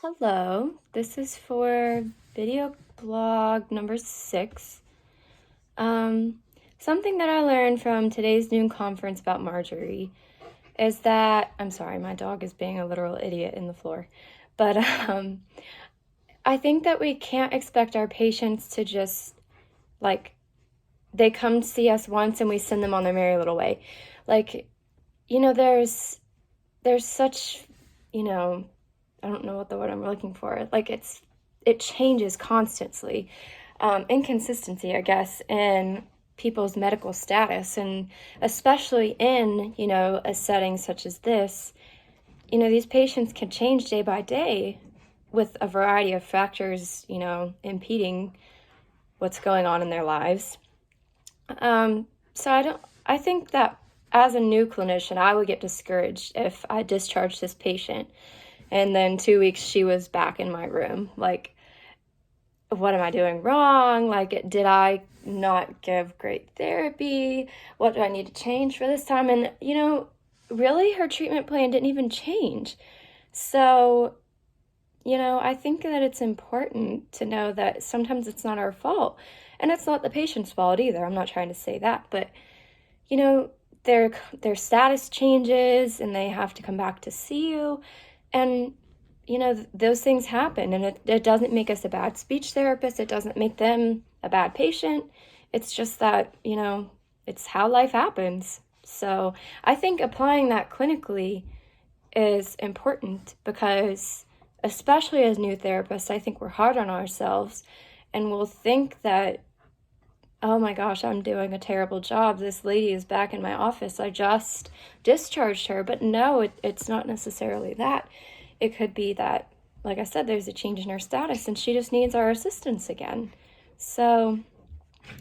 Hello, this is for video blog number 6. Something that I learned from today's noon conference about Marjorie is that, I'm sorry, my dog is being a literal idiot in the floor, but I think that we can't expect our patients to just, they come see us once and we send them on their merry little way. There's such, I don't know what the word I'm looking for. It changes constantly. Inconsistency, I guess, in people's medical status, and especially in, a setting such as this, these patients can change day by day with a variety of factors, impeding what's going on in their lives. I think that as a new clinician, I would get discouraged if I discharged this patient and then 2 weeks she was back in my room. What am I doing wrong? Did I not give great therapy? What do I need to change for this time? And, really her treatment plan didn't even change. So, I think that it's important to know that sometimes it's not our fault. And it's not the patient's fault either. I'm not trying to say that. But, their status changes and they have to come back to see you. And, those things happen, and it doesn't make us a bad speech therapist. It doesn't make them a bad patient. It's just that, it's how life happens. So I think applying that clinically is important because, especially as new therapists, I think we're hard on ourselves and we'll think that, oh my gosh, I'm doing a terrible job. This lady is back in my office. I just discharged her. But no, it's not necessarily that. It could be that, like I said, there's a change in her status and she just needs our assistance again. So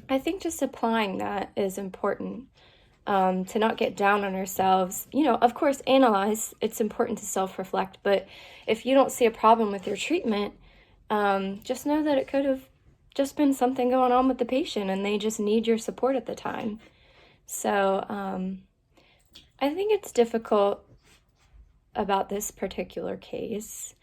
I think just applying that is important, to not get down on ourselves. Of course, analyze. It's important to self-reflect. But if you don't see a problem with your treatment, just know that it could have just been something going on with the patient and they just need your support at the time. So I think it's difficult about this particular case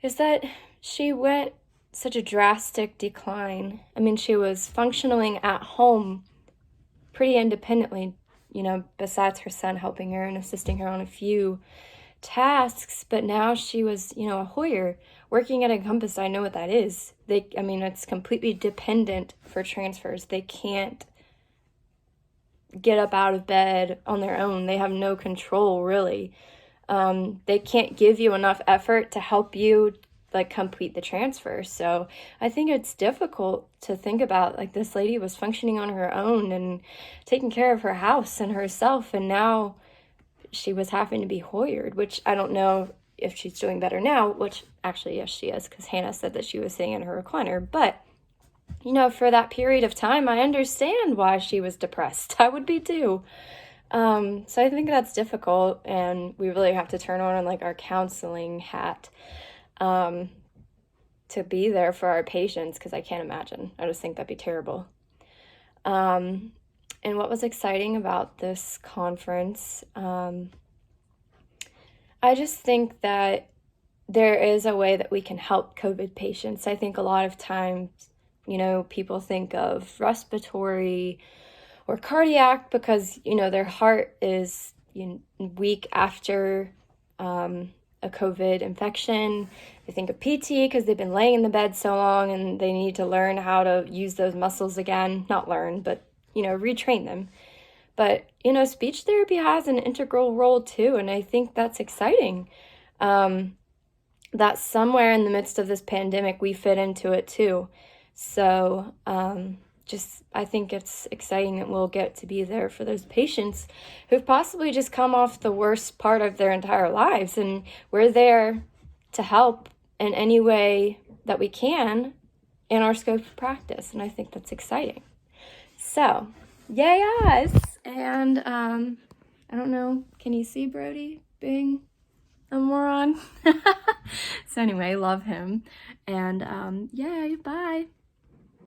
is that she went such a drastic decline. I mean, she was functioning at home pretty independently, besides her son helping her and assisting her on a few tasks, but now she was, a Hoyer working at Encompass. I know what that is. It's completely dependent for transfers. They can't get up out of bed on their own. They have no control, really. They can't give you enough effort to help you complete the transfer. So I think it's difficult to think about, this lady was functioning on her own and taking care of her house and herself, and now she was having to be Hoyered, which I don't know if she's doing better now, which actually, yes, she is, because Hannah said that she was sitting in her recliner. But, for that period of time, I understand why she was depressed. I would be too. So I think that's difficult, and we really have to turn on our counseling hat, to be there for our patients, because I can't imagine. I just think that'd be terrible. And what was exciting about this conference, I just think that there is a way that we can help COVID patients. I think a lot of times, people think of respiratory or cardiac because, their heart is weak after a COVID infection. They think of PT because they've been laying in the bed so long and they need to learn how to use those muscles again. Not learn, but, retrain them. But, speech therapy has an integral role too, and I think that's exciting. That somewhere in the midst of this pandemic, we fit into it too. So, I think it's exciting that we'll get to be there for those patients who've possibly just come off the worst part of their entire lives, and we're there to help in any way that we can in our scope of practice, and I think that's exciting. So, yay us! And, I don't know, can you see Brody being a moron? So anyway, love him, and, yay, bye!